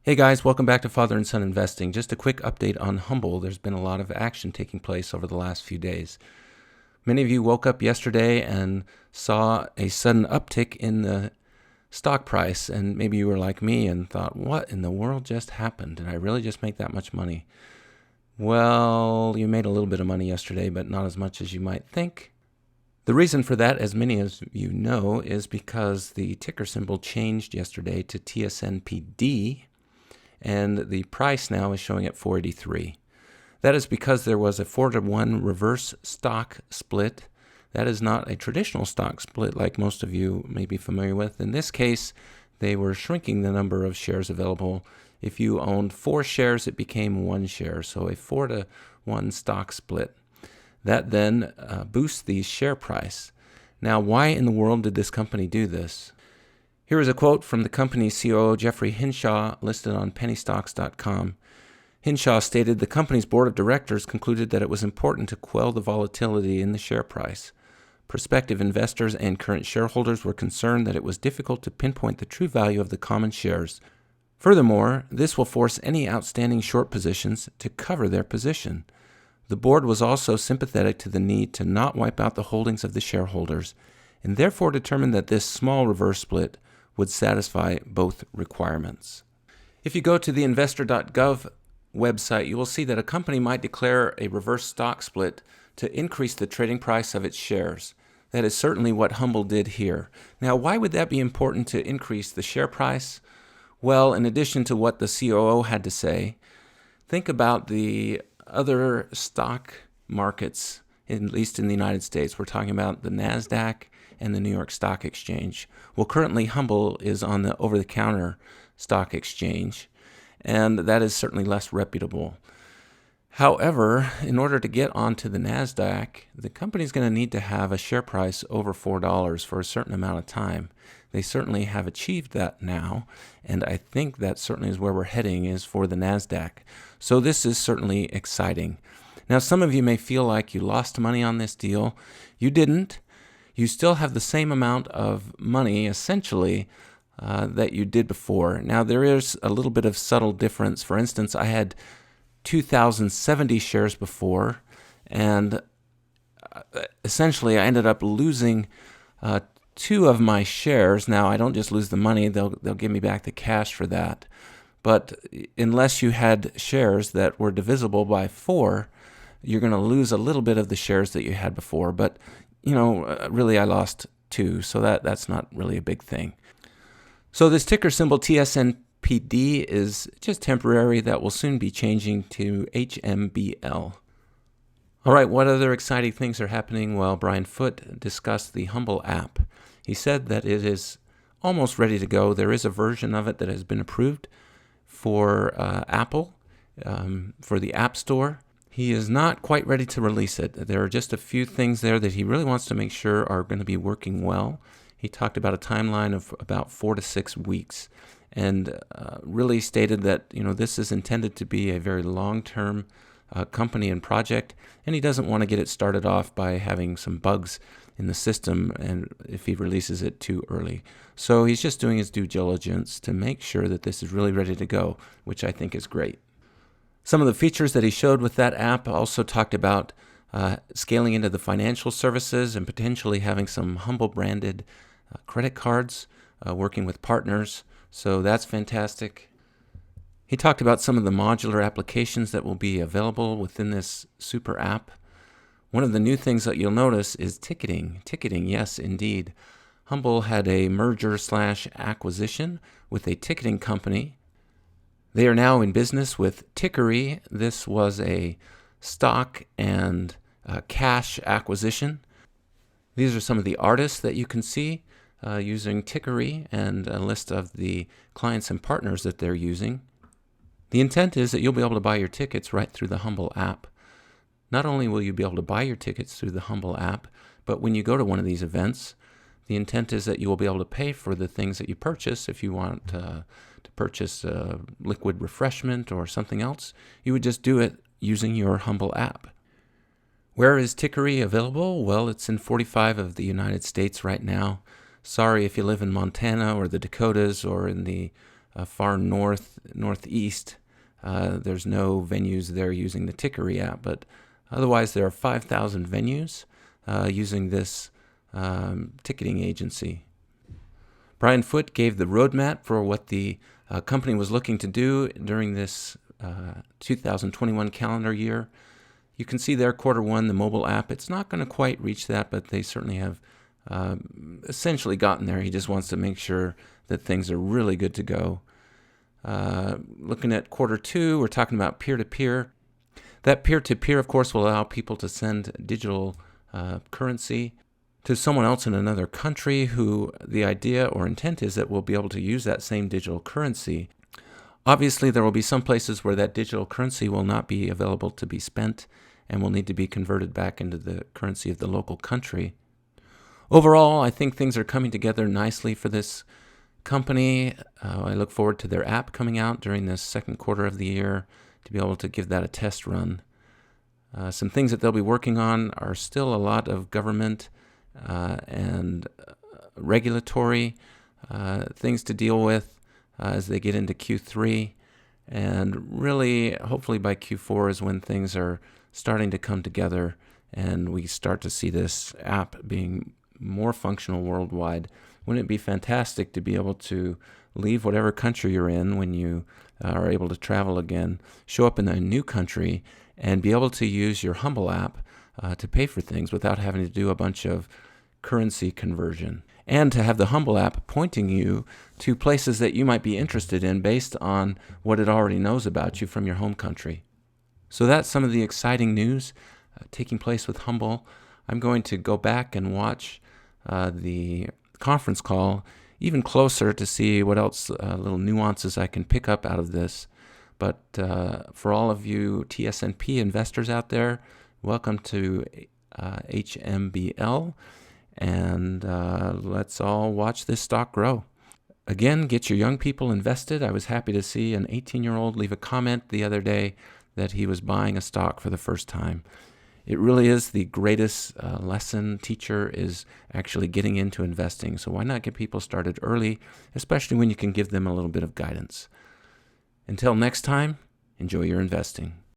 Hey guys, welcome back to Father and Son Investing. Just a quick update on HUMBL. There's been a lot of action taking place over the last few days. Many of you woke up yesterday and saw a sudden uptick in the stock price, and maybe you were like me and thought, what in the world just happened? Did I really just make that much money? Well, you made a little bit of money yesterday, but not as much as you might think. The reason for that, as many of you know, is because the ticker symbol changed yesterday to TSNPD, and the price now is showing at 483. That is because there was a 4-to-1 reverse stock split. That is not a traditional stock split like most of you may be familiar with. In this case, they were shrinking the number of shares available. If you owned 4 shares, it became 1 share, so a 4-to-1 stock split. That then boosts the share price. Now, why in the world did this company do this? Here is a quote from the company's COO, Jeffrey Hinshaw, listed on pennystocks.com. Hinshaw stated, "The company's board of directors concluded that it was important to quell the volatility in the share price. Prospective investors and current shareholders were concerned that it was difficult to pinpoint the true value of the common shares. Furthermore, this will force any outstanding short positions to cover their position. The board was also sympathetic to the need to not wipe out the holdings of the shareholders, and therefore determined that this small reverse split would satisfy both requirements." If you go to the investor.gov website, you will see that a company might declare a reverse stock split to increase the trading price of its shares. That is certainly what HUMBL did here. Now, why would that be important to increase the share price? Well, in addition to what the COO had to say, think about the other stock markets, at least in the United States. We're talking about the NASDAQ and the New York Stock Exchange. Well, currently HUMBL is on the over-the-counter stock exchange, and that is certainly less reputable. However, in order to get onto the NASDAQ, the company's going to need to have a share price over $4 for a certain amount of time. They certainly have achieved that now, and I think that certainly is where we're heading, is for the NASDAQ. So this is certainly exciting. Now, some of you may feel like you lost money on this deal. You didn't. You still have the same amount of money, essentially, that you did before. Now, there is a little bit of subtle difference. For instance, I had 2,070 shares before, and essentially I ended up losing 2 of my shares. Now, I don't just lose the money. They'll give me back the cash for that. But unless you had shares that were divisible by 4, you're going to lose a little bit of the shares that you had before. But really I lost 2, so that's not really a big thing. So this ticker symbol TSNPD is just temporary. That will soon be changing to HMBL. All right, what other exciting things are happening? Well, Brian Foote discussed the HUMBL app. He said that it is almost ready to go. There is a version of it that has been approved for Apple, for the App Store. He is not quite ready to release it. There are just a few things there that he really wants to make sure are going to be working well. He talked about a timeline of about 4 to 6 weeks, and really stated that this is intended to be a very long-term company and project, and he doesn't want to get it started off by having some bugs in the system and if he releases it too early. So he's just doing his due diligence to make sure that this is really ready to go, which I think is great. Some of the features that he showed with that app also talked about scaling into the financial services and potentially having some HUMBL branded credit cards, working with partners. So that's fantastic. He talked about some of the modular applications that will be available within this super app. One of the new things that you'll notice is ticketing. Ticketing, yes, indeed. HUMBL had a merger/acquisition with a ticketing company. They are now in business with Tickery. This was a stock and cash acquisition. These are some of the artists that you can see using Tickery and a list of the clients and partners that they're using. The intent is that you'll be able to buy your tickets right through the HUMBL app. Not only will you be able to buy your tickets through the HUMBL app, but when you go to one of these events, the intent is that you will be able to pay for the things that you purchase. If you want to purchase a liquid refreshment or something else, you would just do it using your HUMBL app. Where is Tickery available? Well, it's in 45 of the United States right now. Sorry if you live in Montana or the Dakotas or in the far northeast. There's no venues there using the Tickery app, but otherwise there are 5,000 venues using this ticketing agency. Brian Foote gave the roadmap for what the company was looking to do during this 2021 calendar year. You can see there, Q1, the mobile app. It's not going to quite reach that, but they certainly have essentially gotten there. He just wants to make sure that things are really good to go. Looking at Q2, we're talking about peer-to-peer. That peer-to-peer, of course, will allow people to send digital currency to someone else in another country who the idea or intent is that we'll be able to use that same digital currency. Obviously, there will be some places where that digital currency will not be available to be spent and will need to be converted back into the currency of the local country. Overall, I think things are coming together nicely for this company. I look forward to their app coming out during this second quarter of the year to be able to give that a test run. Some things that they'll be working on are still a lot of government and regulatory things to deal with as they get into Q3. And really, hopefully by Q4 is when things are starting to come together and we start to see this app being more functional worldwide. Wouldn't it be fantastic to be able to leave whatever country you're in when you are able to travel again, show up in a new country, and be able to use your HUMBL app to pay for things without having to do a bunch of currency conversion, and to have the HUMBL app pointing you to places that you might be interested in based on what it already knows about you from your home country. So that's some of the exciting news taking place with HUMBL. I'm going to go back and watch the conference call even closer to see what else little nuances I can pick up out of this. But for all of you TSNP investors out there, welcome to HMBL, and let's all watch this stock grow. Again, get your young people invested. I was happy to see an 18-year-old leave a comment the other day that he was buying a stock for the first time. It really is the greatest lesson teacher is actually getting into investing. So why not get people started early, especially when you can give them a little bit of guidance. Until next time, enjoy your investing.